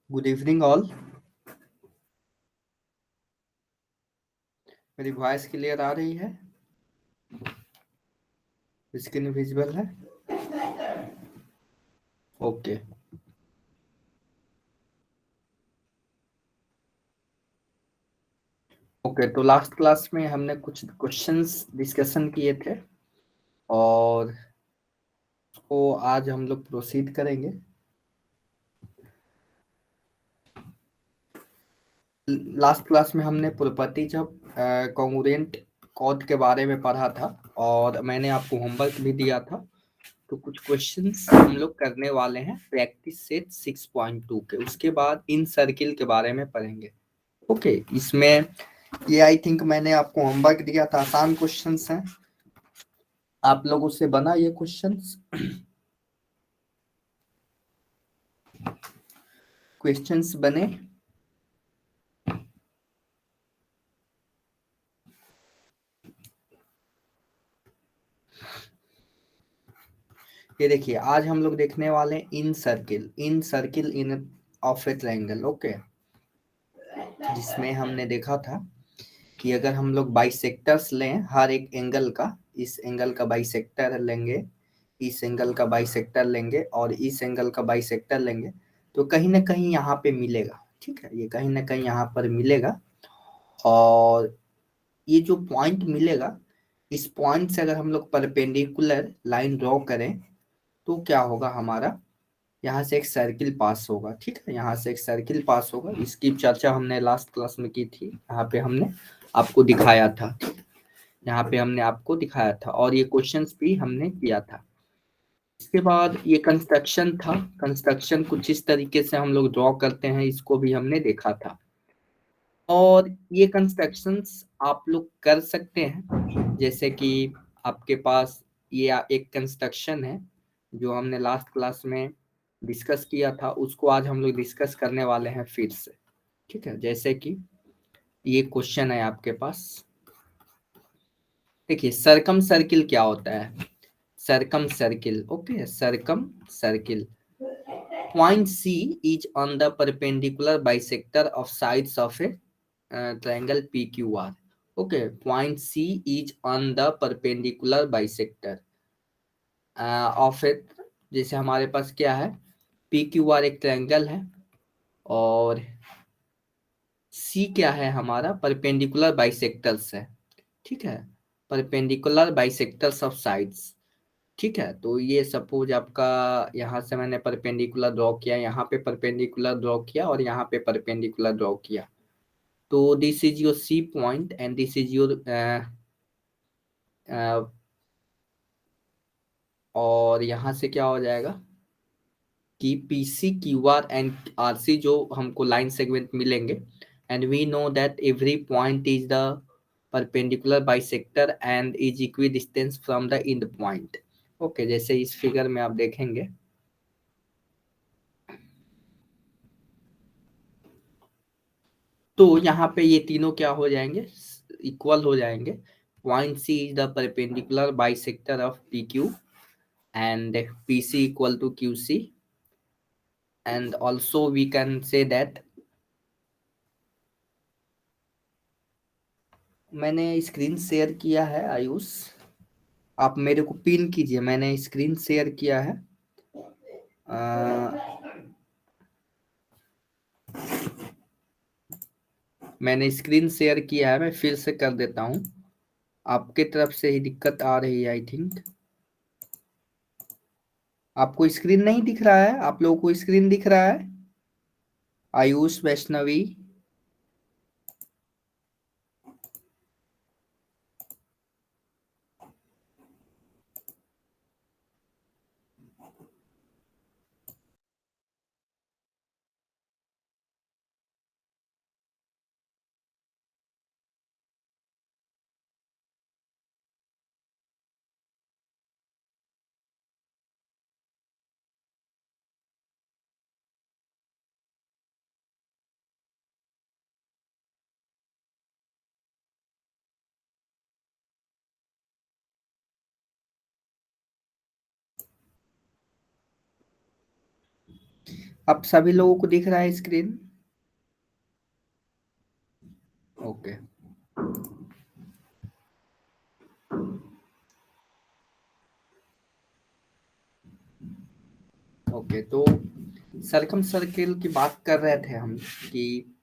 Good evening all. मेरी voice clear आ रही है? स्क्रीन विजिबल है? ओके। ओके, तो लास्ट क्लास में हमने कुछ क्वेश्चंस डिस्कशन किए थे और उसको आज हम लोग प्रोसीड करेंगे। लास्ट क्लास में हमने प्रॉपर्टी जब कॉन्ग्रुएंट कोड के बारे में पढ़ा था और मैंने आपको होमवर्क भी दिया था। तो कुछ क्वेश्चंस हम लोग करने वाले हैं प्रैक्टिस सेट 6.2 के। उसके बाद इन सर्किल के बारे में पढ़ेंगे। ओके, इसमें ये आई थिंक मैंने आपको होमवर्क दिया था, आसान क्वेश्चंस हैं। आप लोग उससे बना ये क्वेश्चंस क्वेश्चंस बने। ये देखिए, आज हम लोग देखने वाले हैं इन circle in of A triangle. Okay, जिसमें हमने देखा था कि अगर हम लोग बाइसेक्टर्स लें हर एक एंगल का, इस एंगल का बाइसेक्टर लेंगे, इस एंगल का बाइसेक्टर लेंगे और इस एंगल का बाइसेक्टर लेंगे, तो कहीं ना कहीं यहाँ पे मिलेगा। ठीक है, ये कहीं ना कहीं यहाँ पर मिलेगा और ये जो पॉइंट मिलेगा, इस पॉइंट से अगर हम लोग परपेंडिकुलर लाइन ड्रॉ करें तो क्या होगा, हमारा यहाँ से एक सर्किल पास होगा। ठीक है, यहाँ से एक सर्किल पास होगा। इसकी चर्चा हमने लास्ट क्लास में की थी, यहाँ पे हमने आपको दिखाया था। यहाँ पे हमने आपको दिखाया था और ये क्वेश्चंस भी हमने किया था। इसके बाद ये कंस्ट्रक्शन था। कंस्ट्रक्शन कुछ इस तरीके से हम लोग ड्रॉ करते हैं, इसको भी हमने देखा था। और ये कंस्ट्रक्शंस आप लोग कर सकते हैं, जैसे कि आपके पास ये एक कंस्ट्रक्शन है जो हमने लास्ट क्लास में डिस्कस किया था, उसको आज हम लोग डिस्कस करने वाले हैं फिर से। ठीक है, जैसे कि ये क्वेश्चन है आपके पास। देखिए, सरकम सर्किल क्या होता है? Circumcircle, okay, circumcircle point C is on the perpendicular bisector of sides of a triangle PQR. Okay, point C is on the perpendicular bisector of it। जैसे हमारे पास क्या है, PQR एक ट्रायंगल है और C क्या है, हमारा परपेंडिकुलर बाइसेक्टर्स है। ठीक है, परपेंडिकुलर बाइसेक्टर्स ऑफ साइड्स। ठीक है, तो ये सपोज आपका यहाँ से मैंने परपेंडिकुलर ड्रॉ किया, यहाँ पे परपेंडिकुलर ड्रॉ किया और यहाँ पे परपेंडिकुलर ड्रॉ किया। तो this is your C point and this is your और यहाँ से क्या हो जाएगा कि PC QR एंड RC जो हमको लाइन सेगमेंट मिलेंगे, and we know that every point is the perpendicular bisector and is equidistant from the end point. Okay, जैसे इस फिगर में आप देखेंगे तो यहाँ पे ये तीनों क्या हो जाएंगे, इक्वल हो जाएंगे। Point C is the perpendicular bisector of PQ and PC equal to QC, and also we can say that मैंने स्क्रीन शेयर किया है आयुष, आप मेरे को पिन कीजिए, मैंने स्क्रीन शेयर किया है। मैंने स्क्रीन शेयर किया है, मैं फिर से कर देता हूँ। आपके तरफ से ही दिक्कत आ रही है आई थिंक। आपको स्क्रीन नहीं दिख रहा है? आप लोगों को स्क्रीन दिख रहा है? आयुष, वैष्णवी, अब सभी लोगों को दिख रहा है स्क्रीन? ओके। ओके, तो सर्कम सर्किल की बात कर रहे थे हम कि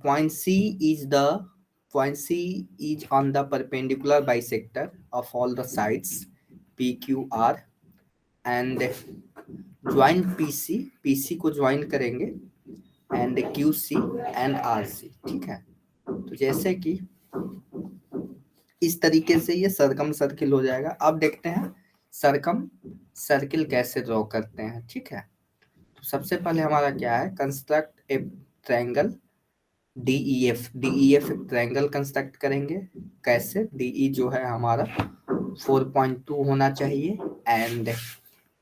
point C is the point C is on the perpendicular bisector of all the sides PQR and join PC को ज्वाइन करेंगे एंड QC एंड RC, ठीक है। तो जैसे कि इस तरीके से ये सरकम सर्किल हो जाएगा। अब देखते हैं सरकम सर्किल कैसे ड्रॉ करते हैं, ठीक है। तो सबसे पहले हमारा क्या है, कंस्ट्रक्ट ए ट्रायंगल DEF ट्रायंगल कंस्ट्रक्ट करेंगे। कैसे? DE जो है हमारा 4.2 होना चाहिए एंड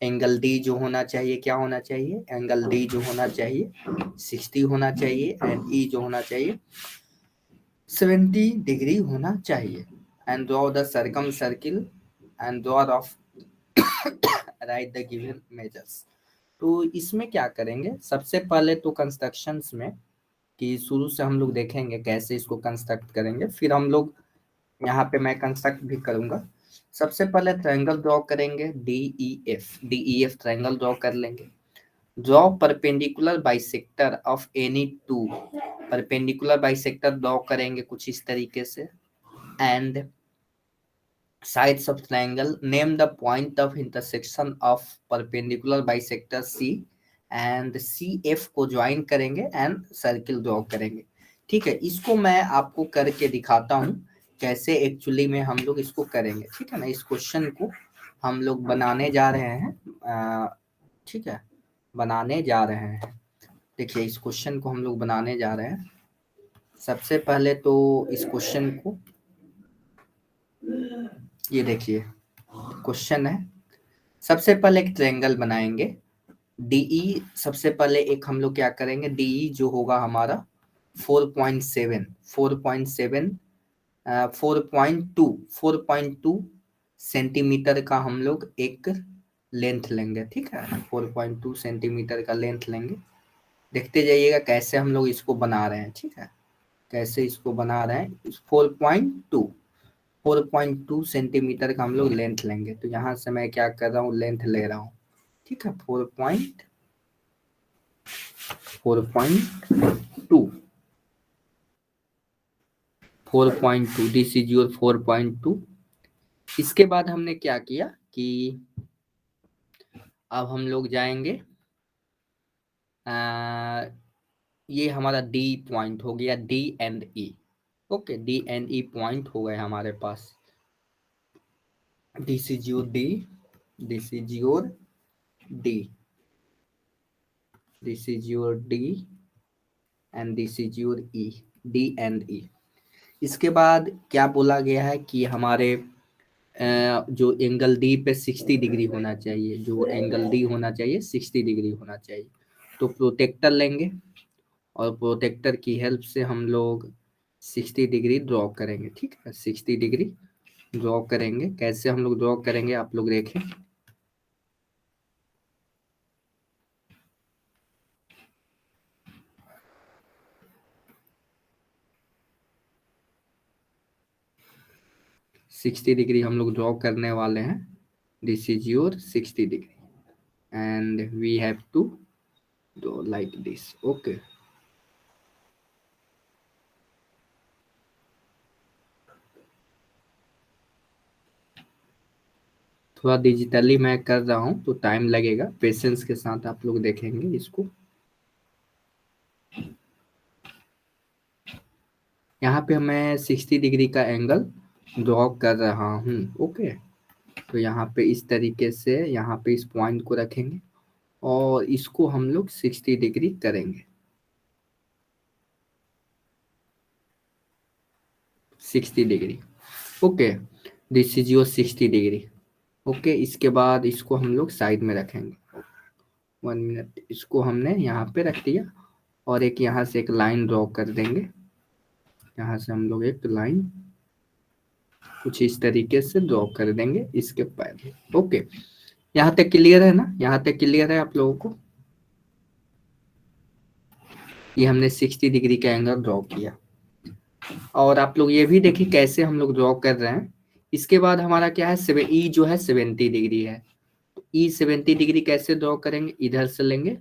एंगल D जो होना चाहिए, क्या होना चाहिए, एंगल D जो होना चाहिए 60 होना चाहिए एंड E जो होना चाहिए 70 डिग्री होना चाहिए। And draw the circum circle and draw of right the given measures. तो इसमें क्या करेंगे, सबसे पहले तो कंस्ट्रक्शंस में कि शुरू से हम लोग देखेंगे कैसे इसको कंस्ट्रक्ट करेंगे, फिर हम लोग यहाँ पे मैं कंस्ट्रक्ट भी करूंगा। सबसे पहले ट्रायंगल ड्रॉ करेंगे DEF ट्रायंगल ड्रॉ कर लेंगे। Draw perpendicular bisector of any two, perpendicular bisector draw करेंगे कुछ इस तरीके से। And sides of triangle, name the point of intersection of perpendicular bisector C and CF को ज्वाइन करेंगे एंड सर्किल ड्रॉ करेंगे, ठीक है। इसको मैं आपको करके दिखाता हूँ कैसे एक्चुअली में हम लोग इसको करेंगे, ठीक है ना। इस क्वेश्चन को हम लोग बनाने जा रहे हैं, ठीक है, बनाने जा रहे हैं। देखिए इस क्वेश्चन को हम लोग बनाने जा रहे हैं। सबसे पहले तो इस क्वेश्चन को ये देखिए क्वेश्चन है। सबसे पहले एक ट्रायंगल बनाएंगे DE। सबसे पहले एक हम लोग क्या करेंगे, DE जो होगा हमारा 4.7 4.2 सेंटीमीटर का हम लोग एक लेंथ लेंगे, ठीक है। 4.2 सेंटीमीटर का लेंथ लेंगे। देखते जाइएगा कैसे हम लोग इसको बना रहे हैं, ठीक है, कैसे इसको बना रहे हैं। 4.2 सेंटीमीटर का हम लोग लेंथ लेंगे। तो यहाँ से मैं क्या कर रहा हूँ, लेंथ ले रहा हूँ, ठीक है। 4.2 दिस इज योर 4.2। इसके बाद हमने क्या किया कि अब हम लोग जाएंगे, ये हमारा D पॉइंट हो गया, D and E। Okay, D and E point हो गए हमारे पास। This is your D, this is your D, this is your D and this is your E, D and E। इसके बाद क्या बोला गया है कि हमारे जो एंगल डी पे 60 डिग्री होना चाहिए, जो एंगल डी होना चाहिए 60 डिग्री होना चाहिए। तो प्रोटेक्टर लेंगे और प्रोटेक्टर की हेल्प से हम लोग 60 डिग्री ड्रॉ करेंगे, ठीक है। 60 डिग्री ड्रॉ करेंगे। कैसे हम लोग ड्रॉ करेंगे आप लोग देखें। सिक्सटी डिग्री हम लोग ड्रॉ करने वाले हैं। This is your 60 degree and we have to draw like this. Okay, थोड़ा डिजिटली मैं कर रहा हूँ तो टाइम लगेगा, पेशेंस के साथ आप लोग देखेंगे इसको। यहाँ पे मैं 60 डिग्री का एंगल ड्रॉ कर रहा हूँ। ओके, तो यहाँ पे इस तरीके से यहाँ पे इस पॉइंट को रखेंगे और इसको हम लोग 60 डिग्री करेंगे, 60 degree. Okay, this is your 60 degree. Okay, इसके बाद इसको हम लोग साइड में रखेंगे। 1 मिनट, इसको हमने यहाँ पे रख दिया और एक यहाँ से एक लाइन ड्रॉ कर देंगे। यहाँ से हम लोग एक लाइन कुछ इस तरीके से ड्रॉ कर देंगे इसके पहले। ओके, यहाँ तक क्लियर है ना, यहाँ तक क्लियर है आप लोगों को। ये हमने 60 डिग्री का एंगल ड्रॉ किया। और आप लोग ये भी देखिए कैसे हम लोग ड्रॉ कर रहे हैं। इसके बाद हमारा क्या है, ई जो है 70 डिग्री है। ई 70 डिग्री कैसे ड्रॉ करेंगे, इधर से लेंगे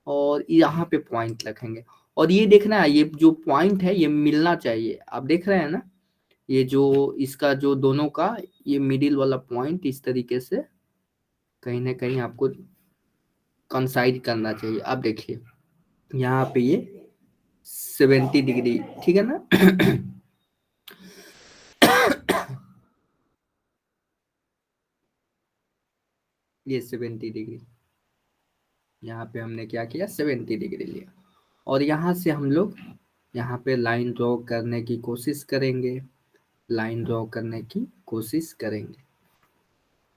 और यहाँ पे पॉइंट रखेंगे। और ये देखना है, ये जो पॉइंट है ये मिलना चाहिए। आप देख रहे हैं ना, ये जो इसका जो दोनों का ये मिडिल वाला पॉइंट इस तरीके से कहीं ना कहीं आपको कंसाइड करना चाहिए। अब देखिए यहाँ पे ये 70 डिग्री, ठीक है ना। ये 70 डिग्री, यहाँ पे हमने क्या किया, 70 डिग्री लिया। और यहाँ से हम लोग यहाँ पे लाइन ड्रॉ करने की कोशिश करेंगे, लाइन ड्रॉ करने की कोशिश करेंगे।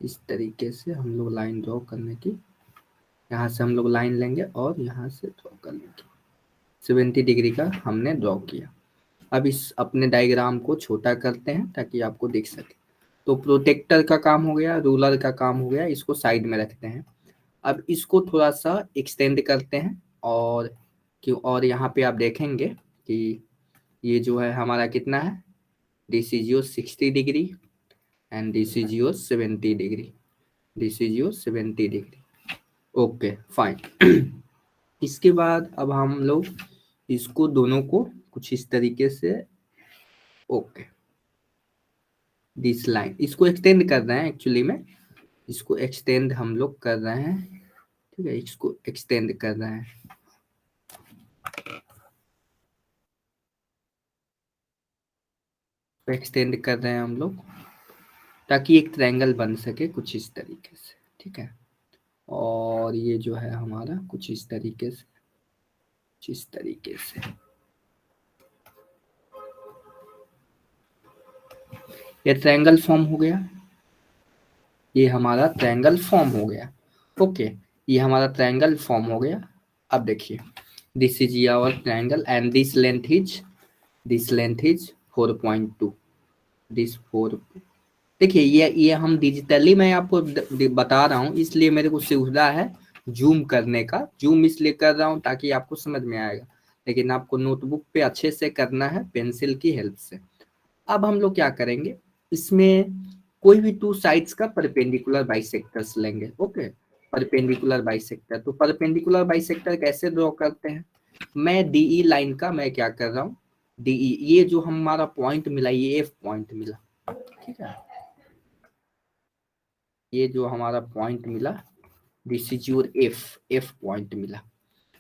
इस तरीके से हम लोग लाइन ड्रॉ करने की, यहाँ से हम लोग लाइन लेंगे और यहाँ से ड्रॉ कर लेंगे। 70 डिग्री का हमने ड्रॉ किया। अब इस अपने डायग्राम को छोटा करते हैं ताकि आपको दिख सके। तो प्रोटेक्टर का काम हो गया, रूलर का काम हो गया, इसको साइड में रखते हैं। अब इसको थोड़ा सा एक्सटेंड करते हैं और क्यों, और यहाँ पे आप देखेंगे कि ये जो है हमारा कितना है, this is your 60 degree and this is your 70 degree, this is your 70 degree. Okay fine. इसके बाद अब हम लोग इसको दोनों को कुछ इस तरीके से, ओके, दिस लाइन, इसको एक्सटेंड कर रहे हैं एक्चुअली में, इसको एक्सटेंड हम लोग कर रहे हैं, ठीक है, इसको एक्सटेंड कर रहे हैं। एक्सटेंड कर रहे हैं हम लोग ताकि एक ट्रायंगल बन सके कुछ इस तरीके से, ठीक है। और ये जो है हमारा कुछ इस तरीके से, कुछ इस तरीके से ये ट्रायंगल फॉर्म हो गया, ये हमारा ट्रायंगल फॉर्म हो गया। ओके, ये हमारा ट्रायंगल फॉर्म हो गया। अब देखिए this is our triangle and this length is 4.2, this 4। देखिए ये हम डिजिटली मैं आपको बता रहा हूँ, इसलिए मेरे को सुविधा है जूम करने का। जूम इसलिए कर रहा हूँ ताकि आपको समझ में आएगा, लेकिन आपको नोटबुक पे अच्छे से करना है पेंसिल की हेल्प से। अब हम लोग क्या करेंगे, इसमें कोई भी टू साइड्स का परपेंडिकुलर बाइसेक्टर्स लेंगे। ओके, परपेंडिकुलर बाइसेक्टर, तो परपेंडिकुलर बाइसेक्टर कैसे ड्रॉ करते हैं, मैं डीई लाइन का मैं क्या कर रहा हूँ, डीई, ये जो हमारा पॉइंट मिला, ये एफ पॉइंट मिला, ठीक है, ये जो हमारा पॉइंट मिला, this is your F point मिला।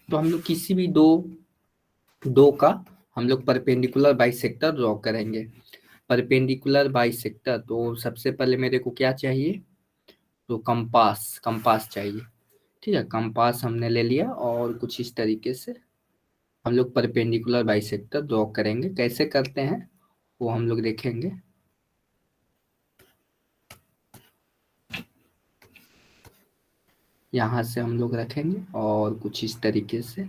तो हम लोग किसी भी दो का हम लोग परपेंडिकुलर बाइसेक्टर ड्रॉ करेंगे। परपेंडिकुलर बाइसेक्टर, तो सबसे पहले मेरे को क्या चाहिए, तो कंपास चाहिए, ठीक है। कंपास हमने ले लिया और कुछ इस तरीके से हम लोग परपेंडिकुलर बाइसेक्टर ड्रॉ करेंगे। कैसे करते हैं वो हम लोग देखेंगे। यहाँ से हम लोग रखेंगे और कुछ इस तरीके से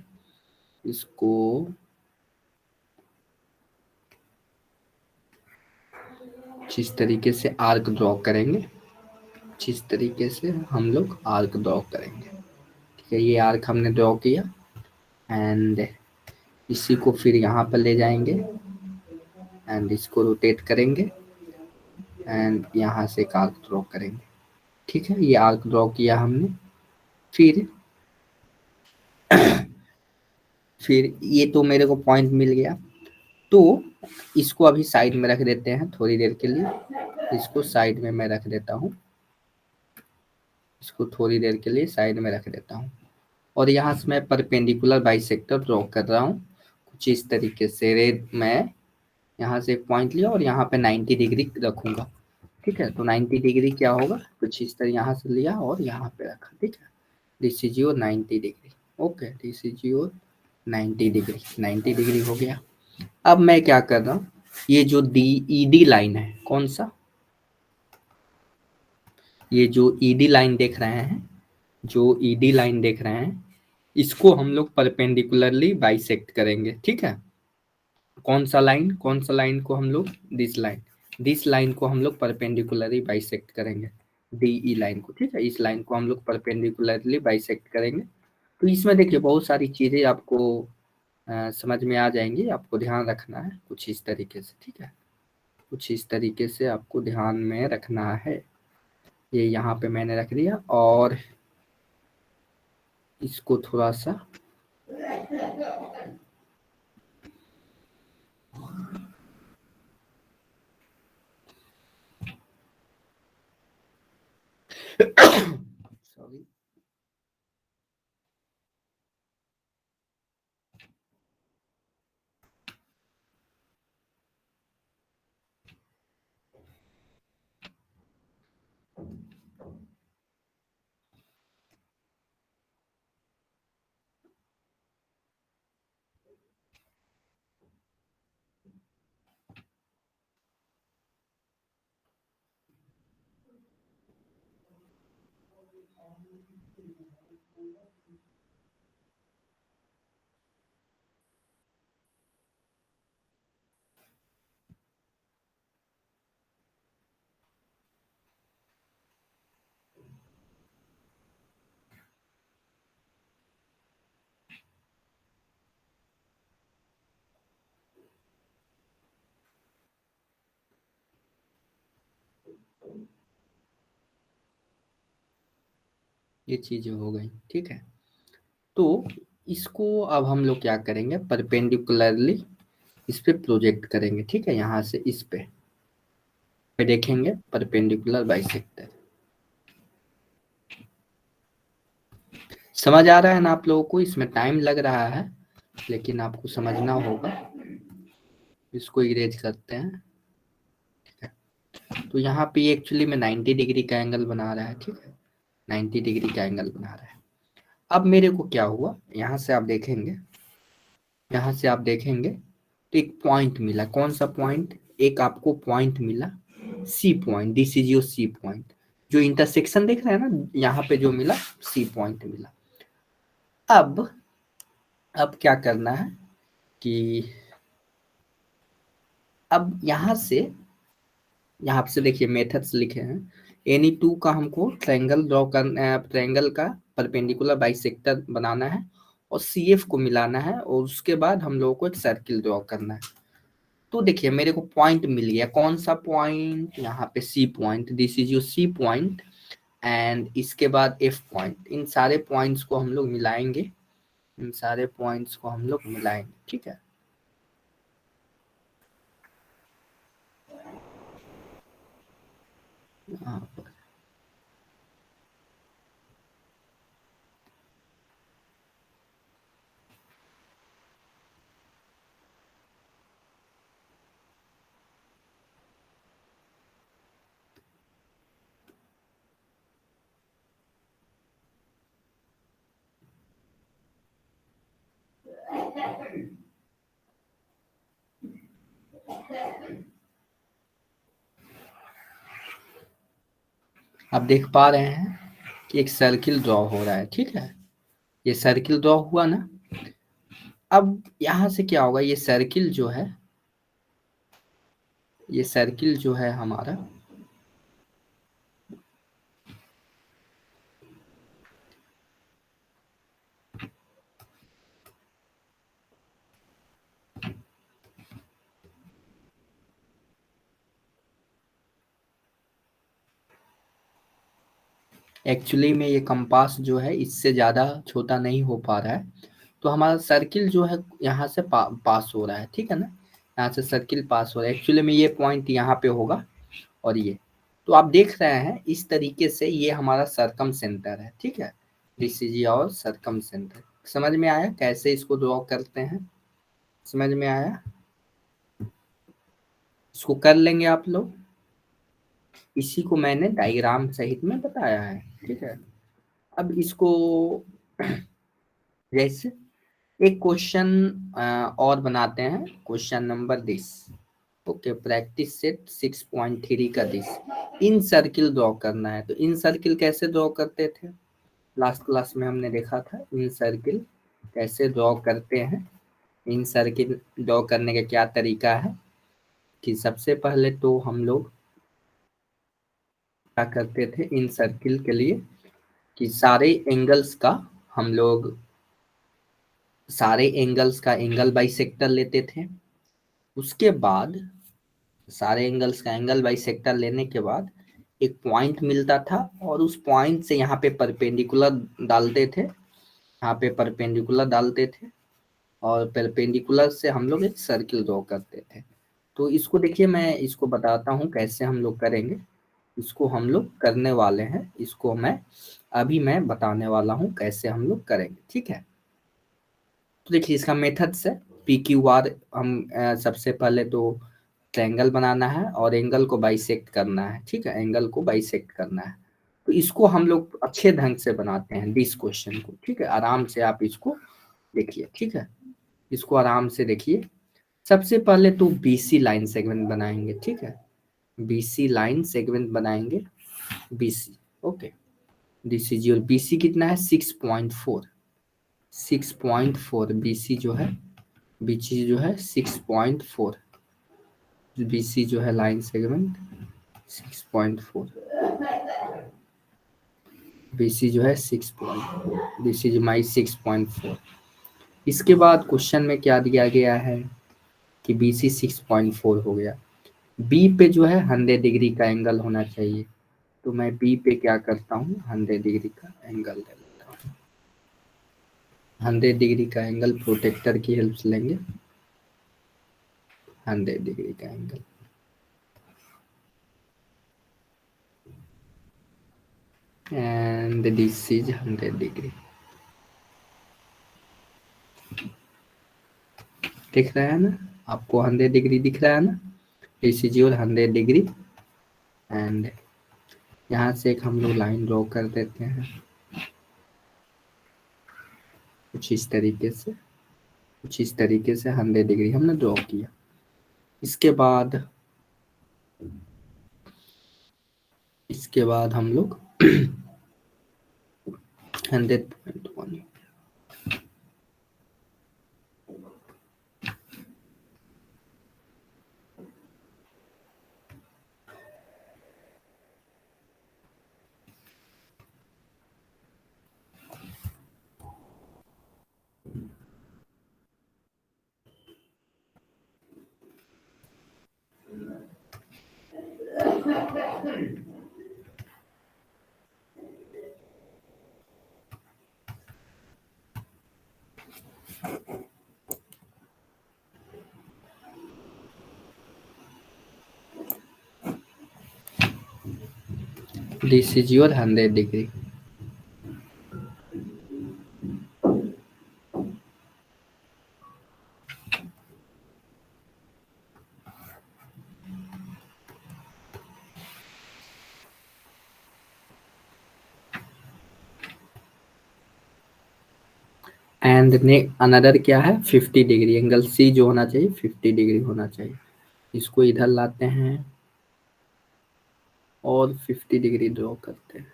इसको इस तरीके से आर्क ड्रॉ करेंगे, इस तरीके से हम लोग आर्क ड्रॉ करेंगे, ठीक है। ये आर्क हमने ड्रॉ किया एंड इसी को फिर यहाँ पर ले जाएंगे एंड इसको रोटेट करेंगे एंड यहाँ से एक आर्क ड्रॉ करेंगे, ठीक है। ये आर्क ड्रॉ किया हमने, फिर ये तो मेरे को पॉइंट मिल गया, तो इसको अभी साइड में रख देते हैं थोड़ी देर के लिए, इसको साइड में मैं रख देता हूँ, इसको थोड़ी देर के लिए साइड में रख देता हूँ। और यहाँ से मैं परपेंडिकुलर बाइसेक्टर ड्रॉ कर रहा हूँ कुछ इस तरीके से। रेड मैं यहाँ से एक पॉइंट लिया और यहाँ पे 90 डिग्री रखूंगा, ठीक है। तो 90 डिग्री क्या होगा, कुछ इस तरह यहाँ से लिया और यहाँ पे रखा, ठीक है। This is your 90 degree, okay, this is your 90 degree, 90 degree हो गया। अब मैं क्या कर रहा हूँ, ये जो ईडी लाइन है, कौन सा, ये जो ईडी लाइन देख रहे हैं, जो ईडी लाइन देख रहे हैं, इसको हम लोग परपेंडिकुलरली बाइसेक्ट करेंगे, ठीक है। कौन सा लाइन, कौन सा लाइन को हम लोग, दिस लाइन को हम लोग परपेंडिकुलरली बाइसेक्ट करेंगे, डीई लाइन को, ठीक है। इस लाइन को हम लोग परपेंडिकुलरली बाइसेक्ट करेंगे। तो इसमें देखिए बहुत सारी चीजें आपको समझ में आ जाएंगी। आपको ध्यान रखना है कुछ इस तरीके से, ठीक है, कुछ इस तरीके से आपको ध्यान में रखना है। ये यहाँ पे मैंने रख दिया और इसको थोड़ा सा सॉरी, ये चीजें हो गई, ठीक है। तो इसको अब हम लोग क्या करेंगे, परपेंडिकुलरली इस पे प्रोजेक्ट करेंगे, ठीक है, यहाँ से इस पे देखेंगे परपेंडिकुलर बाइसेक्टर। समझ आ रहा है ना आप लोगों को? इसमें टाइम लग रहा है लेकिन आपको समझना होगा। इसको इरेज करते हैं, ठीक है। तो यहाँ पे एक्चुअली में 90 डिग्री का एंगल बना रहा है, ठीक है, 90 डिग्री का एंगल बना रहा है। अब मेरे को क्या हुआ, यहाँ से आप देखेंगे, यहाँ से आप देखेंगे तो एक पॉइंट मिला। कौन सा पॉइंट? एक आपको पॉइंट मिला C point, this is your C point. जो इंटरसेक्शन देख रहे हैं ना, यहाँ पे जो मिला सी पॉइंट मिला। अब क्या करना है कि अब यहाँ से देखिए मेथड्स लिखे हैं। एनी टू का हमको ट्रायंगल ड्रॉ करना, ट्रायंगल का परपेंडिकुलर बाइसेक्टर बनाना है और सी एफ को मिलाना है और उसके बाद हम लोगों को एक सर्किल ड्रॉ करना है। तो देखिए मेरे को पॉइंट मिल गया। कौन सा पॉइंट? यहाँ पे C point, this is your C point and इसके बाद एफ पॉइंट। इन सारे पॉइंट्स को हम लोग मिलाएंगे, इन सारे पॉइंट्स को हम लोग मिलाएंगे, ठीक है। यहाँ पर आप देख पा रहे हैं कि एक सर्किल ड्रॉ हो रहा है, ठीक है। ये सर्किल ड्रॉ हुआ ना। अब यहाँ से क्या होगा, ये सर्किल जो है, ये सर्किल जो है हमारा, एक्चुअली में ये कंपास जो है इससे ज़्यादा छोटा नहीं हो पा रहा है। तो हमारा सर्किल जो है यहाँ से पास हो रहा है, ठीक है ना। यहाँ से सर्किल पास हो रहा है। एक्चुअली में ये पॉइंट यहाँ पे होगा और ये, तो आप देख रहे हैं इस तरीके से ये हमारा सरकम सेंटर है, ठीक है। दिस इज और सरकम सेंटर। समझ में आया कैसे इसको ड्रॉ करते हैं? समझ में आया? इसको कर लेंगे आप लोग। इसी को मैंने डायग्राम सहित में बताया है, ठीक है। अब इसको जैसे एक क्वेश्चन और बनाते हैं। Question number this, okay, practice set 6.3 का दिस। इन सर्किल ड्रॉ करना है। तो इन सर्किल कैसे ड्रॉ करते थे? लास्ट क्लास में हमने देखा था इन सर्किल कैसे ड्रॉ करते हैं। इन सर्किल ड्रॉ करने का क्या तरीका है कि सबसे पहले तो हम लोग क्या करते थे इन सर्किल के लिए कि सारे एंगल्स का हम लोग सारे एंगल्स का एंगल बाइसेक्टर लेते थे। उसके बाद सारे एंगल्स का एंगल बाइसेक्टर लेने के बाद एक पॉइंट मिलता था और उस पॉइंट से यहाँ पे परपेंडिकुलर डालते थे, यहाँ पे परपेंडिकुलर डालते थे और परपेंडिकुलर से हम लोग एक सर्किल ड्रॉ करते थे। तो इसको देखिए, मैं इसको बताता हूँ कैसे हम लोग करेंगे। इसको हम लोग करने वाले हैं, इसको मैं बताने वाला हूँ कैसे हम लोग करेंगे, ठीक है। तो देखिए इसका मेथड से पी क्यू आर हम सबसे पहले तो ट्रायंगल बनाना है और एंगल को बाइसेक्ट करना है, ठीक है, एंगल को बाइसेक्ट करना है। तो इसको हम लोग अच्छे ढंग से बनाते हैं दिस क्वेश्चन को, ठीक है। आराम से आप इसको देखिए, ठीक है, इसको आराम से देखिए। सबसे पहले तो बीसी लाइन सेगमेंट बनाएंगे, ठीक है, बीसी लाइन सेगमेंट बनाएंगे, BC, okay. This is your BC कितना है 6.4, 6.4 बीसी जो है, बीसी जो है 6.4, बीसी जो है लाइन सेगमेंट 6.4, बीसी जो है 6.4, दिस इज माई 6.4। इसके बाद क्वेश्चन में क्या दिया गया है कि बीसी 6.4 हो गया, बी पे जो है 100 डिग्री का एंगल होना चाहिए। तो मैं बी पे क्या करता हूँ 100 डिग्री का एंगल ले लेता हूँ, 100 डिग्री का एंगल प्रोटेक्टर की हेल्प से लेंगे, 100 डिग्री का angle. And this is 100 degree, दिख रहा है ना आपको, 100 डिग्री दिख रहा है ना, this is your 100 degree. And यहाँ से एक हम लोग लाइन ड्रॉ कर देते हैं कुछ इस तरीके से, कुछ इस तरीके से 100 डिग्री हमने ड्रॉ किया। इसके बाद हम लोग 100.1, this is your 100 degree. And ने अनदर क्या है 50 डिग्री, एंगल सी जो होना चाहिए 50 डिग्री होना चाहिए। इसको इधर लाते हैं और 50 डिग्री ड्रॉ करते हैं,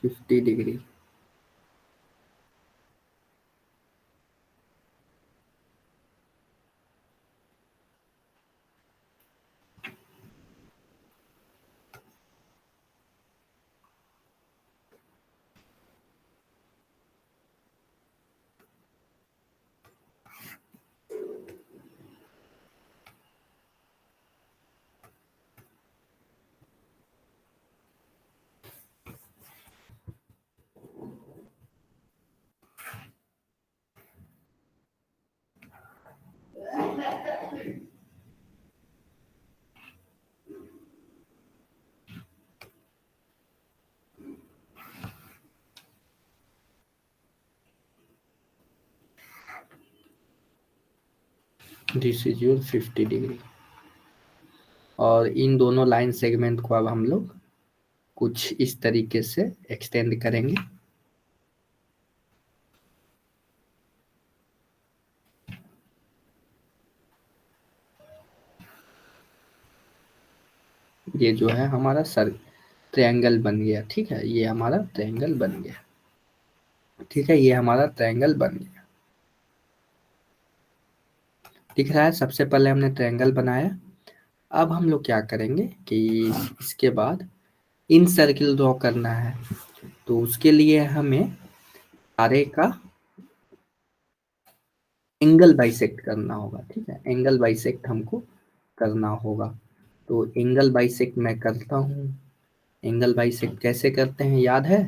50 degree. This is your 50 degree. और इन दोनों लाइन सेगमेंट को अब हम लोग कुछ इस तरीके से एक्सटेंड करेंगे। ये जो है हमारा ट्रायंगल बन गया, ठीक है, ये हमारा ट्रायंगल बन गया, ठीक है, ये हमारा ट्रायंगल बन गया, दिख रहा है। सबसे पहले हमने ट्रायंगल बनाया। अब हम लोग क्या करेंगे कि इसके बाद इन सर्किल ड्रॉ करना है। तो उसके लिए हमें सारे का एंगल बाइसेक्ट करना होगा, ठीक है, एंगल बाइसेक्ट हमको करना होगा। तो एंगल बाइसेक्ट मैं करता हूँ। एंगल बाइसेक्ट कैसे करते हैं याद है?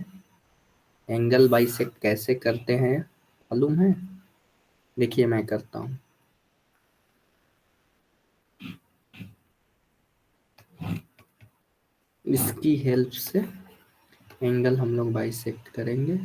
एंगल बाइसेक्ट कैसे करते हैं मालूम है? देखिए मैं करता हूँ। इसकी हेल्प से एंगल हम लोग बाइसेक्ट करेंगे।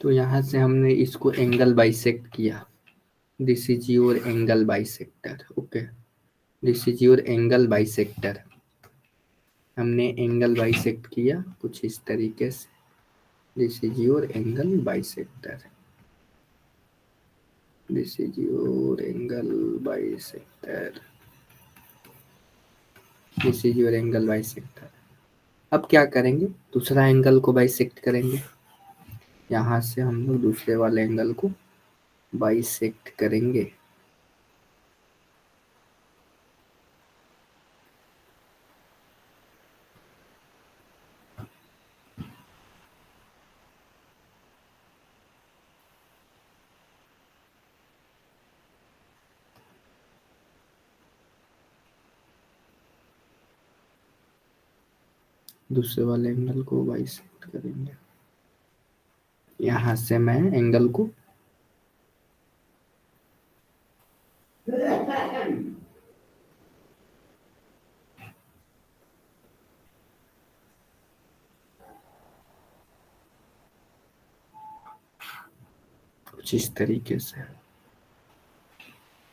तो यहाँ से हमने इसको एंगल बाइसेक्ट किया। This is your angle bisector. Okay, this is your angle bisector. हमने एंगल बाइसेक्ट किया कुछ इस तरीके से। This is your angle bisector. This is your angle bisector. This is your angle bisector. अब क्या करेंगे? दूसरा एंगल को बाइसेक्ट करेंगे। यहाँ से हम लोग दूसरे वाले एंगल को बाइसेक्ट करेंगे। दूसरे वाले एंगल को बाइसेक्ट करेंगे। यहाँ से मैं एंगल को कुछ इस तरीके से।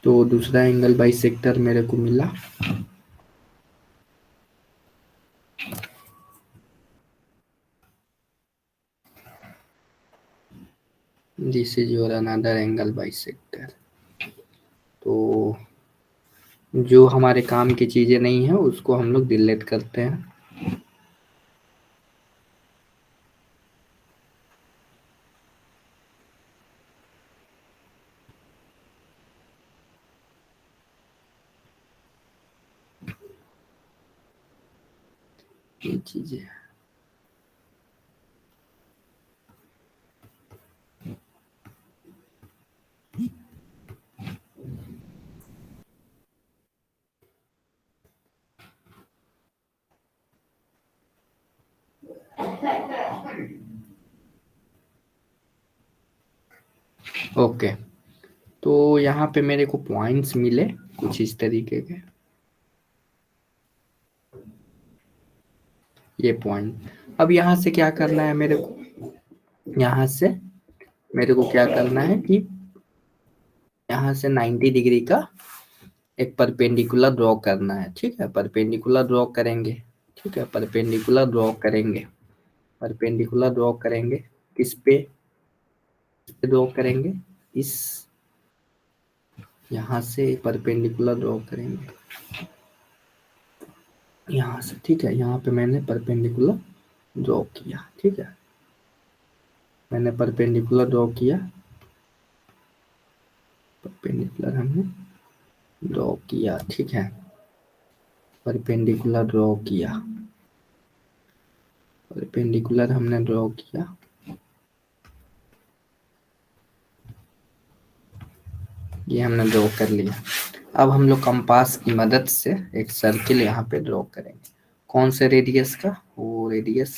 तो दूसरा एंगल बाइसेक्टर मेरे को मिला। This is your another angle bisector. तो जो हमारे काम की चीजें नहीं है उसको हम लोग डिलीट करते हैं। ये चीजें ओके। तो यहाँ पे मेरे को पॉइंट्स मिले कुछ इस तरीके के। ये पॉइंट। अब यहाँ से क्या करना है मेरे को? यहाँ से मेरे को क्या करना है कि यहाँ से 90 डिग्री का एक परपेंडिकुलर ड्रॉ करना है। ठीक है, परपेंडिकुलर ड्रॉ करेंगे। ठीक है, परपेंडिकुलर ड्रॉ करेंगे। परपेंडिकुलर ड्रॉ करेंगे किस पे? इस पे ड्रॉ करेंगे। इस यहाँ से परपेंडिकुलर ड्रॉ करेंगे यहाँ से। ठीक है, यहाँ पे मैंने परपेंडिकुलर ड्रॉ किया। ठीक है, मैंने परपेंडिकुलर ड्रॉ किया। परपेंडिकुलर हमने ड्रॉ किया। ठीक है, परपेंडिकुलर ड्रॉ किया। परपेंडिकुलर हमने ड्रॉ किया। ये हमने ड्रॉ कर लिया। अब हम लोग कंपास की मदद से एक सर्किल यहाँ पे ड्रॉ करेंगे। कौन से रेडियस का? वो रेडियस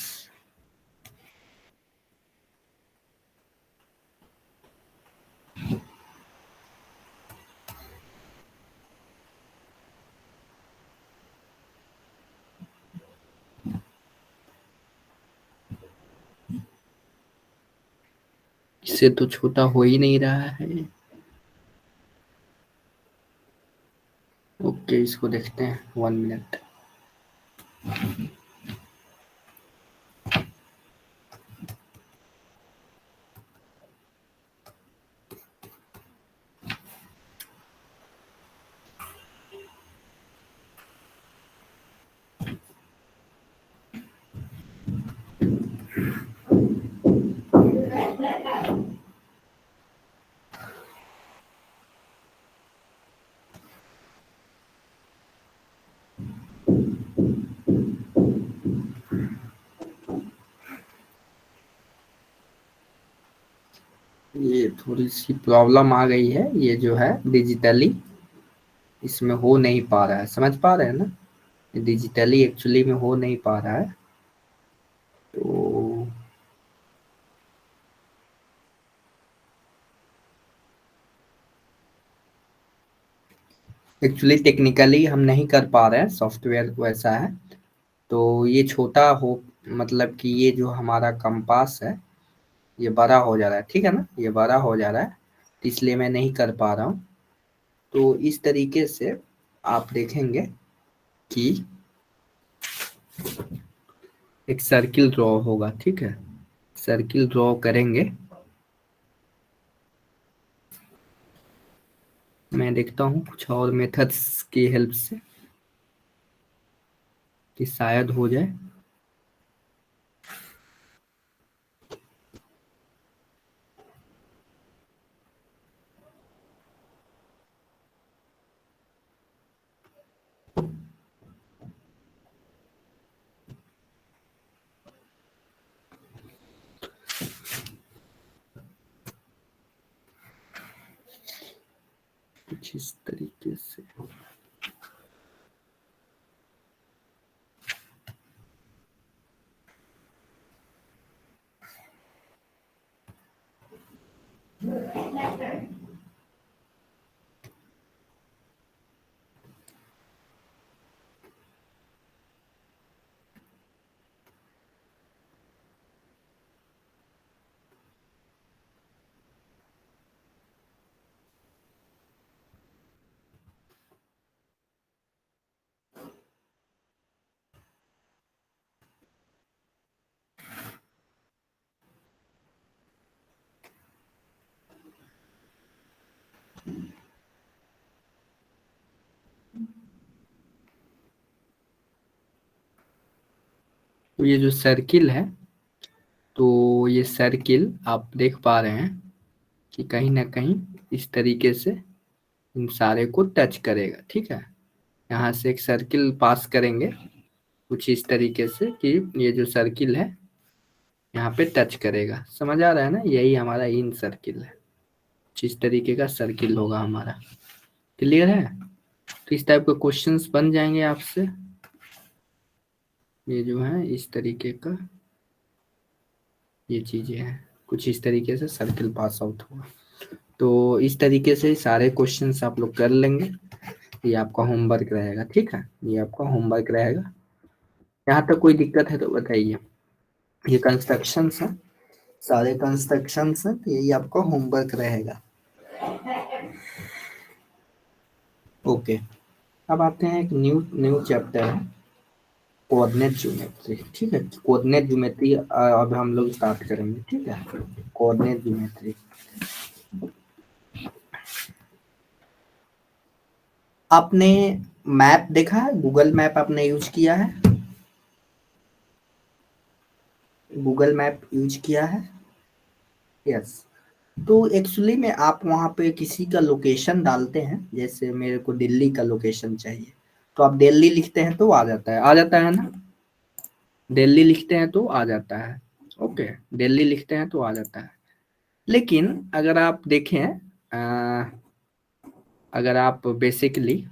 इससे तो छोटा हो ही नहीं रहा है। ओके, इसको देखते हैं 1 मिनट। ये थोड़ी सी प्रॉब्लम आ गई है, ये जो है डिजिटली इसमें हो नहीं पा रहा है, समझ पा रहे हैं ना? डिजिटली एक्चुअली में हो नहीं पा रहा है। तो एक्चुअली टेक्निकली हम नहीं कर पा रहे हैं, सॉफ्टवेयर वैसा है। तो ये छोटा हो, मतलब कि ये जो हमारा कंपास है ये बड़ा हो जा रहा है, ठीक है ना, ये बड़ा हो जा रहा है, तो इसलिए मैं नहीं कर पा रहा हूँ। तो इस तरीके से आप देखेंगे कि एक सर्किल ड्रॉ होगा, ठीक है, सर्किल ड्रॉ करेंगे। मैं देखता हूँ कुछ और मेथड्स की हेल्प से कि शायद हो जाए। कुछ इस तरीके से। तो ये जो सर्किल है, तो ये सर्किल आप देख पा रहे हैं कि कहीं ना कहीं इस तरीके से इन सारे को टच करेगा, ठीक है। यहाँ से एक सर्किल पास करेंगे कुछ इस तरीके से कि ये जो सर्किल है यहाँ पे टच करेगा, समझ आ रहा है ना, यही हमारा इन सर्किल है। कुछ इस तरीके का सर्किल होगा हमारा, क्लियर है? तो इस टाइप के क्वेश्चंस बन जाएंगे आपसे, ये जो है इस तरीके का ये चीजें हैं, कुछ इस तरीके से सर्किल पास आउट होगा। तो इस तरीके से सारे क्वेश्चंस आप लोग कर लेंगे, ये आपका होमवर्क रहेगा, ठीक है, ये आपका होमवर्क रहेगा। यहाँ तक कोई दिक्कत है तो बताइए। ये कंस्ट्रक्शंस है, सारे कंस्ट्रक्शंस है, तो यही आपका होमवर्क रहेगा। ओके, अब आते हैं एक न्यू न्यू चैप्टर है, कोऑर्डिनेट ज्योमेट्री, ठीक है। कोऑर्डिनेट ज्योमेट्री अब हम लोग स्टार्ट करेंगे, ठीक है। कोऑर्डिनेट ज्योमेट्री, आपने मैप देखा है, गूगल मैप आपने यूज किया है? गूगल मैप यूज किया है? यस। तो एक्चुअली में आप वहाँ पे किसी का लोकेशन डालते हैं, जैसे मेरे को दिल्ली का लोकेशन चाहिए, तो आप दिल्ली लिखते हैं तो आ जाता है, आ जाता है ना, दिल्ली लिखते हैं तो आ जाता है। ओके, दिल्ली लिखते हैं तो आ जाता है। लेकिन अगर आप देखें, अगर आप बेसिकली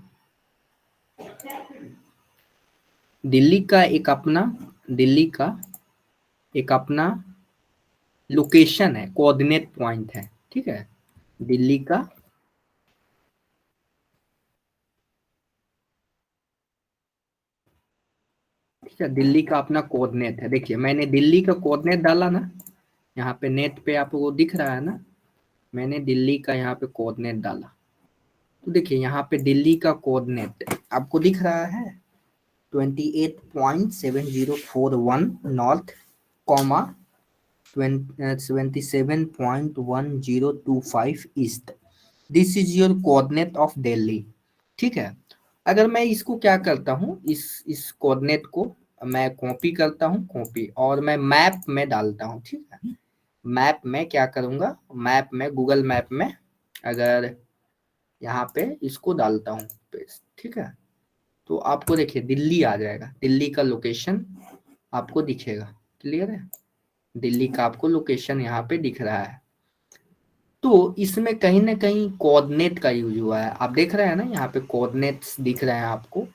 दिल्ली का एक अपना, दिल्ली का एक अपना लोकेशन है, कोऑर्डिनेट पॉइंट है, ठीक है, दिल्ली का। ठीक है, दिल्ली का अपना कोऑर्डिनेट है, देखिए मैंने दिल्ली का कोऑर्डिनेट डाला ना, यहाँ पे नेट पे आपको दिख रहा है ना, मैंने दिल्ली का यहाँ पे कोऑर्डिनेट डाला, तो देखिए यहाँ पे दिल्ली का कोऑर्डिनेट आपको दिख रहा है 28.7041 north, comma 77.1025 east. This is your coordinate of Delhi. ठीक है, अगर मैं इसको क्या करता हूँ, इस कोऑर्डिनेट को मैं कॉपी करता हूँ, कॉपी, और मैं मैप में डालता हूँ। ठीक है, मैप में क्या करूंगा, मैप में गूगल मैप में अगर यहाँ पे इसको डालता हूँ पेस्ट, ठीक है, तो आपको देखिए दिल्ली आ जाएगा, दिल्ली का लोकेशन आपको दिखेगा। क्लियर है, दिल्ली का आपको लोकेशन यहाँ पे दिख रहा है। तो इसमें कहीं ना कहीं कोऑर्डिनेट का यूज हुआ है, आप देख रहे हैं ना, यहाँ पे कोऑर्डिनेट्स दिख रहे हैं आपको,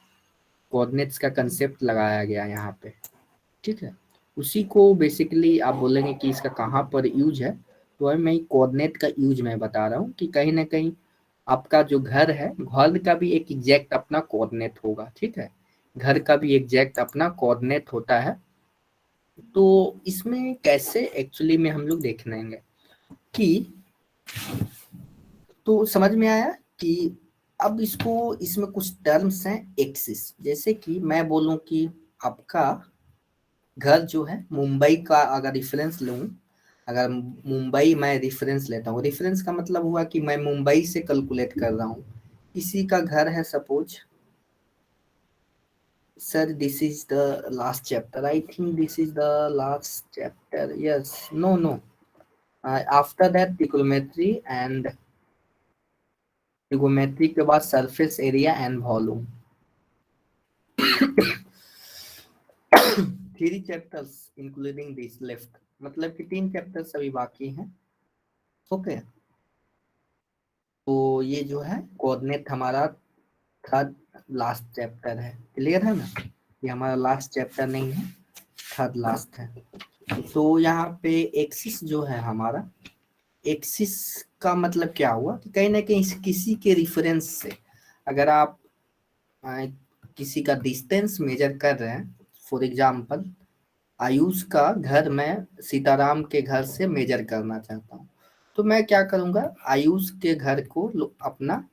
कोऑर्डिनेट्स का कंसेप्ट लगाया गया यहाँ पे। ठीक है, उसी को बेसिकली आप बोलेंगे कि इसका कहाँ पर यूज है, तो मैं कोऑर्डिनेट का यूज मैं बता रहा हूँ कि कहीं ना कहीं आपका जो घर है, घर का भी एक एग्जैक्ट अपना कोऑर्डिनेट होगा। ठीक है, घर का भी एग्जैक्ट अपना कोऑर्डिनेट होता है। तो इसमें कैसे एक्चुअली में हम लोग देख लेंगे कि, तो समझ में आया कि अब इसको, इसमें कुछ टर्म्स हैं एक्सिस, जैसे कि मैं बोलूं कि आपका घर जो है मुंबई का अगर रेफरेंस लूं, अगर मुंबई मैं रेफरेंस लेता हूँ, रेफरेंस का मतलब हुआ कि मैं मुंबई से कैलकुलेट कर रहा हूँ, किसी का घर है suppose, sir this is the last chapter, I think this is the last chapter, yes, no no, after that trigonometry, and trigonometry के बाद surface area and volume, 3 chapters including this left, मतलब कि 3 चैप्टर्स अभी बाकी हैं। Okay, तो ये जो है कोऑर्डिनेट हमारा थर्ड लास्ट चैप्टर है। क्लियर है ना, ये हमारा लास्ट चैप्टर नहीं है, थर्ड लास्ट है। तो यहाँ पे एक्सिस जो है हमारा, एक्सिस का मतलब क्या हुआ कि कहीं ना कहीं किसी के रिफरेंस से अगर आप किसी का डिस्टेंस मेजर कर रहे हैं, फॉर एग्जाम्पल आयुष का घर मैं सीताराम के घर से मेजर करना चाहता हूँ, तो मैं क्या करूंगा, आयुष के घर को अपना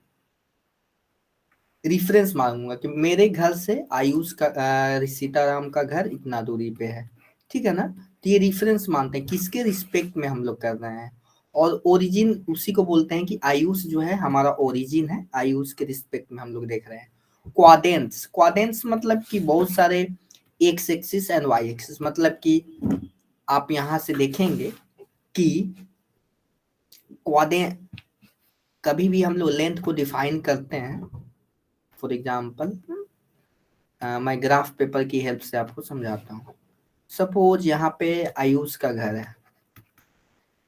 रिफरेंस मांगूंगा कि मेरे घर से आयुष का सीताराम का घर इतना दूरी पे है। ठीक है ना, तो ये रिफरेंस मानते हैं, किसके रिस्पेक्ट में हम लोग कर रहे हैं, और ओरिजिन उसी को बोलते हैं कि आयुष जो है हमारा ओरिजिन है, आयुष के रिस्पेक्ट में हम लोग देख रहे हैं। क्वाड्रेंट्स, क्वाड्रेंट्स मतलब कि बहुत सारे X axis and Y axis, मतलब कि आप यहां से देखेंगे कि क्वाड्रेंट, कभी भी हम लोग लेंथ को डिफाइन करते हैं, फॉर एग्जाम्पल मैं ग्राफ पेपर की हेल्प से आपको समझाता हूँ। सपोज यहाँ पे आयुष का घर है,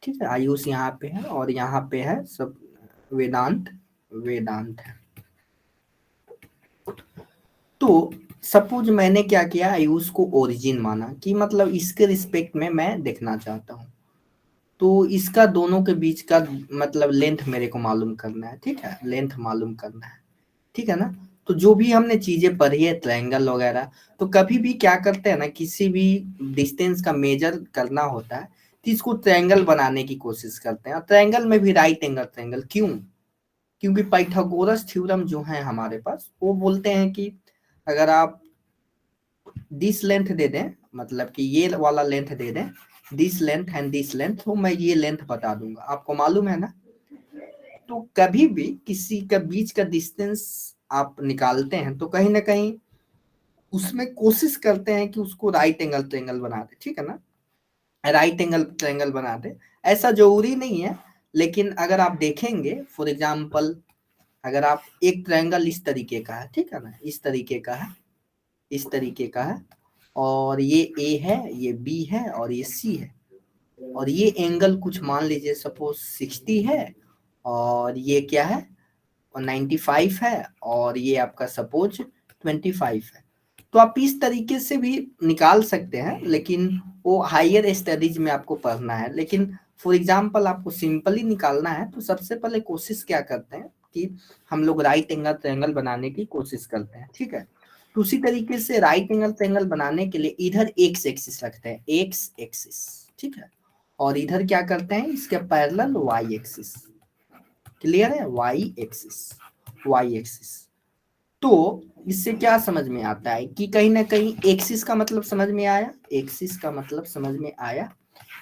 ठीक है, आयुष यहाँ पे है और यहाँ पे है सब वेदांत, वेदांत है। तो सपोज मैंने क्या किया, आयुष को ओरिजिन माना कि मतलब इसके रिस्पेक्ट में मैं देखना चाहता हूँ, तो इसका दोनों के बीच का मतलब लेंथ मेरे को मालूम करना है। ठीक है, लेंथ मालूम करना है, ठीक है ना। तो जो भी हमने चीजें पढ़ी है ट्रायंगल वगैरह, तो कभी भी क्या करते हैं ना, किसी भी डिस्टेंस का मेजर करना होता है तो इसको ट्रायंगल बनाने की कोशिश करते हैं। ट्रायंगल में भी राइट एंगल ट्रायंगल, क्यों, क्योंकि पाइथागोरस थ्योरम जो है हमारे पास, वो बोलते हैं कि अगर आप दिस लेंथ दे दें, मतलब कि ये वाला लेंथ दे दें, this length and this length, तो मैं ये लेंथ बता दूंगा, आपको मालूम है ना। तो कभी भी किसी का बीच का डिस्टेंस आप निकालते हैं तो कहीं ना कहीं उसमें कोशिश करते हैं कि उसको राइट एंगल ट्रायंगल बना दे। ठीक है ना, राइट एंगल ट्रायंगल बना दे, ऐसा जरूरी नहीं है, लेकिन अगर आप देखेंगे फॉर एग्जांपल, अगर आप एक ट्रायंगल इस तरीके का है, ठीक है ना, इस तरीके का है, इस तरीके का है, और ये ए है, ये बी है और ये सी है, और ये एंगल कुछ मान लीजिए सपोज 60 है, और ये क्या है, और 95 है, और ये आपका सपोज 25 है। तो आप इस तरीके से भी निकाल सकते हैं, लेकिन वो हायर स्टडीज में आपको पढ़ना है। लेकिन फॉर एग्जांपल आपको सिंपली निकालना है तो सबसे पहले कोशिश क्या करते हैं कि हम लोग राइट एंगल ट्रायंगल बनाने की कोशिश करते हैं। ठीक है, तो उसी तरीके से राइट एंगल ट्रायंगल बनाने के लिए इधर एक्स एक्सिस रखते हैं, एक्स एक्सिस, ठीक है, और इधर क्या करते हैं, इसके पैरेलल वाई एक्सिस। क्लियर है, वाई एक्सिस, वाई एक्सिस। तो इससे क्या समझ में आता है कि कहीं ना कहीं एक्सिस का मतलब समझ में आया, एक्सिस का मतलब समझ में आया।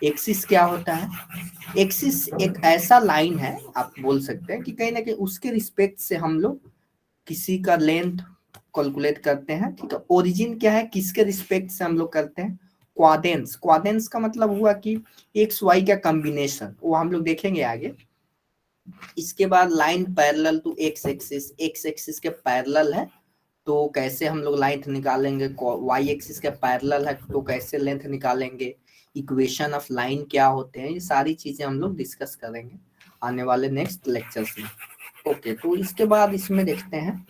एक्सिस क्या होता है, एक्सिस एक ऐसा लाइन है, आप बोल सकते हैं कि कहीं ना कहीं उसके रिस्पेक्ट से हम लोग किसी का लेंथ कैलकुलेट करते हैं। ठीक है, ओरिजिन क्या है, किसके रिस्पेक्ट से हम लोग करते हैं, क्वाड्रेंस। क्वाड्रेंस का मतलब हुआ कि एक्स वाई का कॉम्बिनेशन, वो हम लोग देखेंगे आगे। इसके बाद line parallel to X axis, X axis के पैरेलल है तो कैसे हम लोग लेंथ निकालेंगे, वाई एक्सिस के पैरेलल है तो कैसे लेंथ निकालेंगे, इक्वेशन ऑफ लाइन क्या होते हैं, ये सारी चीजें हम लोग डिस्कस करेंगे आने वाले नेक्स्ट लेक्चर्स में। ओके, तो इसके बाद इसमें देखते हैं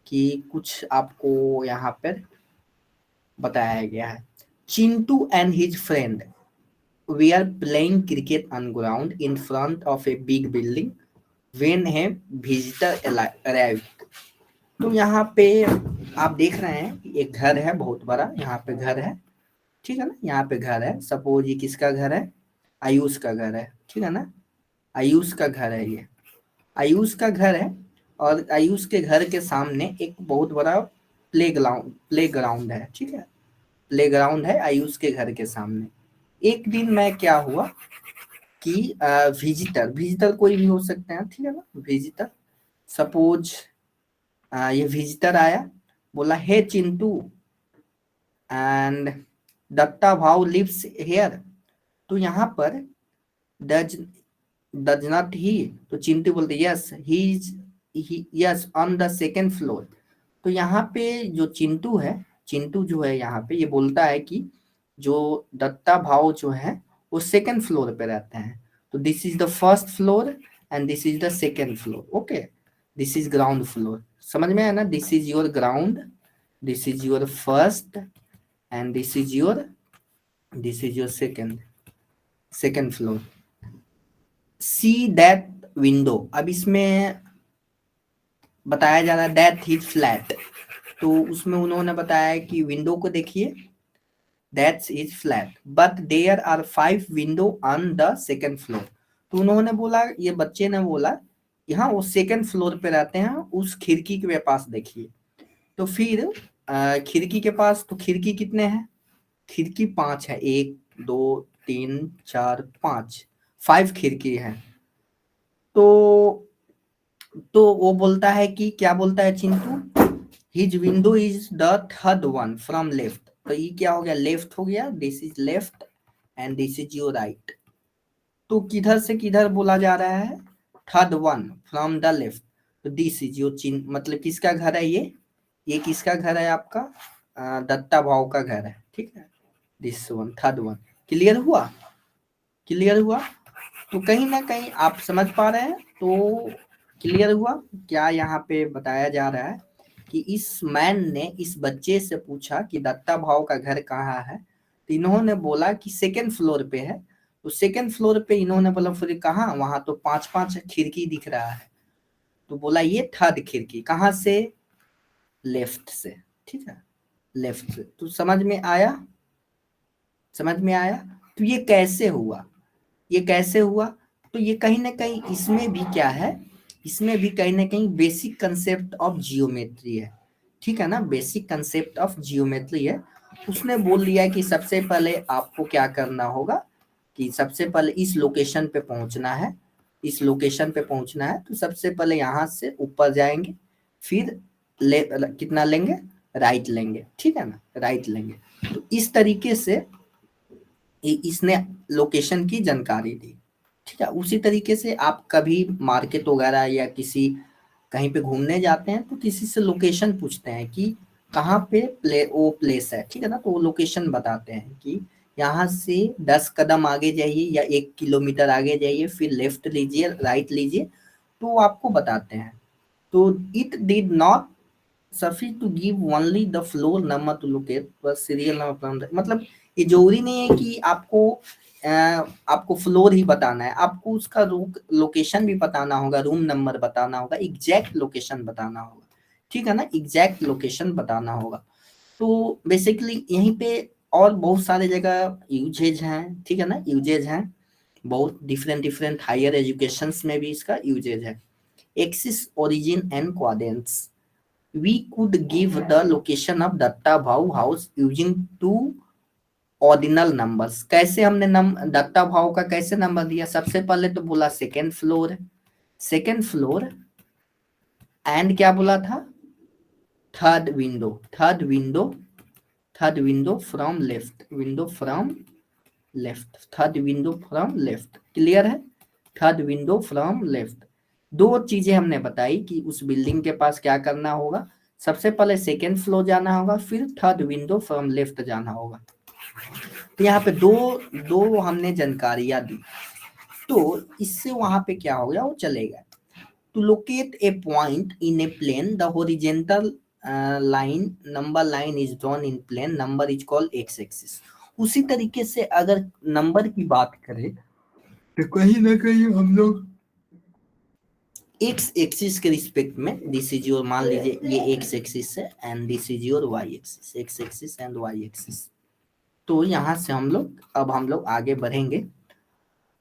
कि कुछ आपको यहाँ पर बताया गया है। Chintu and his friend we are playing cricket on ground in front of a big building when a visitor arrived. तो यहाँ पे आप देख रहे हैं एक घर है बहुत बड़ा, यहाँ पे घर है, ठीक है ना, यहाँ पे घर है। सपोज ये किसका घर है, आयुष का घर है, ठीक है ना, आयुष का घर है, ये आयुष का घर है। और आयुष के घर के सामने एक बहुत बड़ा प्ले ग्राउंड है, ठीक है, प्ले ग्राउंड है आयुष के घर के सामने। एक दिन में क्या हुआ कि विजिटर, विजिटर कोई भी हो सकते हैं, ठीक है ना, विजिटर। सपोज ये विजिटर आया, बोला हे चिंटू एंड दत्ता भाव लिव्स हियर। तो यहाँ पर डज डज नॉट ही, तो चिंटू बोलते yes he is, yes on the second floor. तो यहाँ पे जो चिंटू है, चिंटू जो है यहाँ पे ये बोलता है कि जो दत्ता भाव जो है वो सेकेंड फ्लोर पे रहते हैं। तो this is the first floor and this is the second floor. Okay, this is ground floor, समझ में आया ना, this is your ground, this is your first and this is your second floor. See that window, अब इसमें बताया जा रहा है दैट इज फ्लैट, तो उसमें उन्होंने बताया कि विंडो को देखिए, that is flat but there are 5 window on the second floor. तो उन्होंने बोला, ये बच्चे ने बोला यहाँ वो सेकेंड फ्लोर पे रहते हैं, उस खिड़की के पास देखिए। तो फिर खिड़की के पास, तो खिड़की कितने हैं, खिड़की 5 है, 1 2 3 4 5, 5 खिड़की है। तो वो बोलता है कि क्या बोलता है Chintu, his window is the third one from left. तो ये क्या हो गया, लेफ्ट हो गया, this is left and this is your right. तो किधर से किधर बोला जा रहा है, third one from the left. तो दिस इज योर चिंटू, मतलब किसका घर है ये किसका घर है आपका, दत्ता भाव का घर है, ठीक है, this one third one. Clear हुआ, क्लियर हुआ। तो कहीं ना कहीं आप समझ पा रहे हैं, तो क्लियर हुआ क्या यहाँ पे बताया जा रहा है कि इस मैन ने इस बच्चे से पूछा कि दत्ता भाव का घर कहाँ है। तो इन्होंने बोला कि सेकेंड फ्लोर पे है। तो सेकेंड फ्लोर पे इन्होंने बोला फिर कहाँ, वहां तो 5 खिड़की दिख रहा है। तो बोला ये थर्ड खिड़की, कहाँ से, लेफ्ट से, ठीक है, लेफ्ट से। तो समझ में आया, समझ में आया। तो ये कैसे हुआ, ये कैसे हुआ, तो ये कहीं ना कहीं इसमें भी क्या है, इसमें भी कहीं ना कहीं बेसिक कंसेप्ट ऑफ जियोमेट्री है, ठीक है ना, बेसिक कंसेप्ट ऑफ जियोमेट्री है। उसने बोल दिया कि सबसे पहले आपको क्या करना होगा कि सबसे पहले इस लोकेशन पे पहुंचना है, इस लोकेशन पे पहुंचना है। तो सबसे पहले यहाँ से ऊपर जाएंगे, फिर कितना लेंगे, राइट लेंगे, ठीक है ना, राइट लेंगे। तो इस तरीके से इसने लोकेशन की जानकारी दी, ठीक है। उसी तरीके से आप कभी मार्केट वगैरह या किसी कहीं पे घूमने जाते हैं तो किसी से लोकेशन पूछते हैं कि कहाँ पे वो प्लेस है, ठीक है ना, तो वो लोकेशन बताते हैं कि यहाँ से 10 कदम आगे जाइए या 1 किलोमीटर आगे जाइए, फिर लेफ्ट लीजिए, राइट लीजिए, तो वो आपको बताते हैं। तो it did not suffice to give only the floor number to locate पर सीरियल नंबर, मतलब ये जरूरी नहीं है कि आपको फ्लोर ही बताना है, आपको उसका लोकेशन भी बताना होगा, रूम नंबर बताना होगा, एग्जैक्ट लोकेशन बताना होगा, ठीक है ना, एग्जैक्ट लोकेशन बताना होगा। तो बेसिकली यहीं पे और बहुत सारे जगह यूजेज हैं, ठीक है ना, यूजेज हैं। बहुत डिफरेंट डिफरेंट हायर एजुकेशंस में भी इसका यूजेज है। Axis, origin and quadrants. We could give the location of Datta Bhau house using two ordinal numbers। कैसे हमने दत्ता भाव का कैसे नंबर दिया? सबसे पहले तो बोला second floor, second floor, and क्या बोला था? Third window, third window, third window from left, window from left, third window from left. Clear है? Third window from left. दो चीजें हमने बताई कि उस बिल्डिंग के पास क्या करना होगा, सबसे पहले सेकेंड फ्लोर जाना होगा, फिर थर्ड विंडो फ्रॉम लेफ्ट जाना होगा। तो यहाँ पे दो दो हमने जानकारियां दी, तो इससे वहां पे क्या हो गया, वो चलेगा। To locate a point in a plane, the horizontal line number line is drawn in plane, number is called X axis. उसी तरीके से अगर नंबर की बात करें तो कहीं ना कहीं हम लोग एक्स एक्सिस के रिस्पेक्ट में, दिस इज योर, मान लीजिए ये एक्स एक्सिस है and this is your Y axis, X axis and Y axis. तो यहाँ से हम लोग आगे बढ़ेंगे।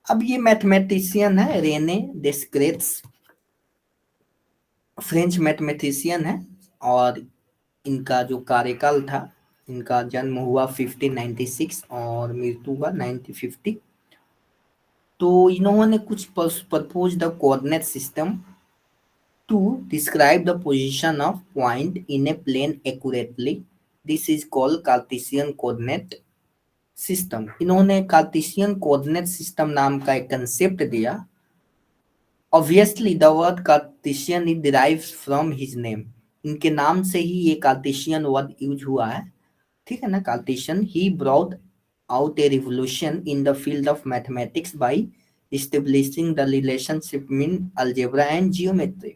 अब ये मैथमेटिशियन है रेने डेस्क्रेट्स, फ्रेंच मैथमेटिशियन है, और इनका जो कार्यकाल था, इनका जन्म हुआ 1596 और मृत्यु हुआ 1950। तो इन्होंने कुछ propose the coordinate system to describe the position of point in a plane accurately. This is called Cartesian coordinate system। इन्होंने कार्टेशियन कोऑर्डिनेट सिस्टम नाम का एक कंसेप्ट दिया। Obviously the word Cartesian is derived from his name। इनके नाम से ही ये Cartesian word use हुआ है, ठीक है ना। Cartesian, he brought out a revolution in the field of mathematics by establishing the relationship between algebra and geometry।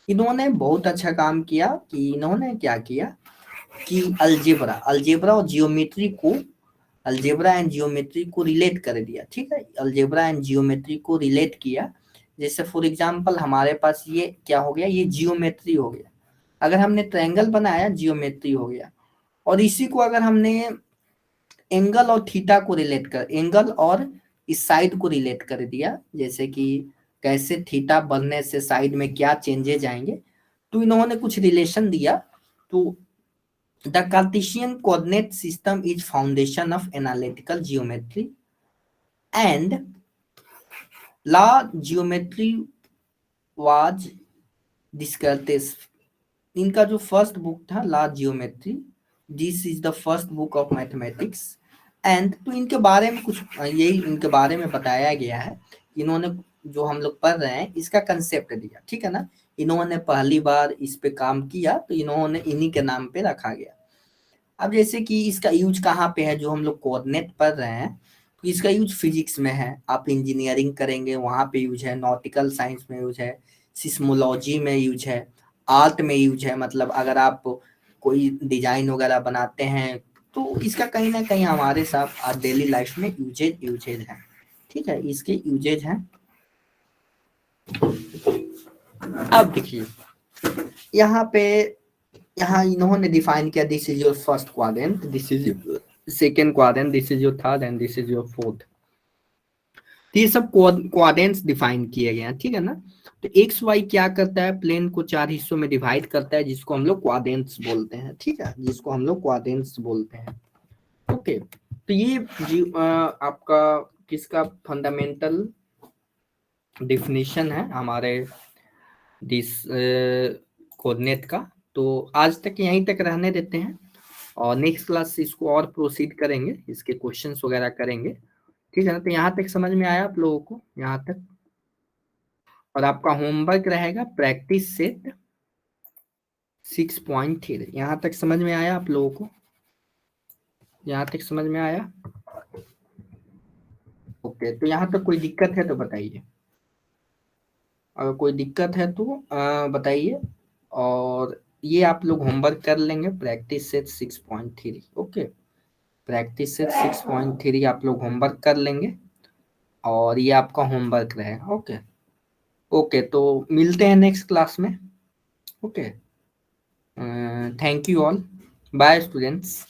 इन्होंने बहुत अच्छा काम किया कि इन्होंने क्या किया कि अलजेब्रा, अलजेब्रा और जियोमेट्री को, अलजेब्रा एंड जियोमेट्री को रिलेट कर दिया, ठीक है। अलजेब्रा एंड जियोमेट्री को रिलेट किया। जैसे फॉर एग्जांपल हमारे पास ये क्या हो गया, ये जियोमेट्री हो गया। अगर हमने ट्रायंगल बनाया, जियोमेट्री हो गया। और इसी को अगर हमने एंगल और थीटा को रिलेट कर, एंगल और इस साइड को रिलेट कर दिया, जैसे कि कैसे थीटा बढ़ने से साइड में क्या चेंजेस आएंगे, तो इन्होंने कुछ रिलेशन दिया। तो the Cartesian coordinate system is foundation of analytical geometry and la geometry was Descartes. इनका जो फर्स्ट बुक था la geometry, this is the first book of mathematics and. तो इनके बारे में कुछ यही इनके बारे में बताया गया है। इन्होंने जो हम लोग पढ़ रहे हैं इसका कंसेप्ट दिया, ठीक है ना। इन्होंने पहली बार इस पे काम किया तो इन्होंने इन्हीं के नाम पे रखा गया। अब जैसे कि इसका यूज कहाँ पे है, जो हम लोग कोऑर्डिनेट पढ़ रहे हैं, तो इसका यूज फिजिक्स में है। आप इंजीनियरिंग करेंगे वहां पे यूज है, नॉटिकल साइंस में यूज है, सिस्मोलॉजी में यूज है, आर्ट में यूज है। मतलब अगर आप कोई डिजाइन वगैरह बनाते हैं तो इसका कहीं ना कहीं हमारे साथ डेली लाइफ में यूजेज है, ठीक है, इसके यूजेज हैं। अब देखिए यहाँ पे, यहाँ इन्होंने डिफाइन किया, this is your first quadrant, this is your second quadrant, this is your third and this is your fourth. ये सब क्वाड्रेंट्स डिफाइन किए गए हैं, ठीक है ना। तो एक्स वाई क्या करता है, प्लेन को 4 हिस्सों में डिवाइड करता है, जिसको हम लोग क्वाड्रेंट्स बोलते हैं, ठीक है, जिसको हम लोग क्वाड्रेंट्स बोलते हैं। ओके, तो ये आपका किसका फंडामेंटल डिफिनीशन है हमारे दिस कोऑर्डिनेट का। तो आज तक यहीं तक रहने देते हैं और नेक्स्ट क्लास से इसको और प्रोसीड करेंगे, इसके क्वेश्चंस वगैरह करेंगे, ठीक है ना। तो यहाँ तक समझ में आया आप लोगों को, यहाँ तक। और आपका होमवर्क रहेगा प्रैक्टिस सेट 6.3। यहाँ तक समझ में आया आप लोगों को, यहाँ तक समझ में आया? ओके, तो यहाँ तक कोई दिक्कत है तो बताइए, अगर कोई दिक्कत है तो बताइए। और ये आप लोग होमवर्क कर लेंगे, practice set 6.3। Okay, practice set 6.3 आप लोग होमवर्क कर लेंगे और ये आपका होमवर्क रहेगा। ओके ओके, तो मिलते हैं नेक्स्ट क्लास में। Okay, thank you all, bye students.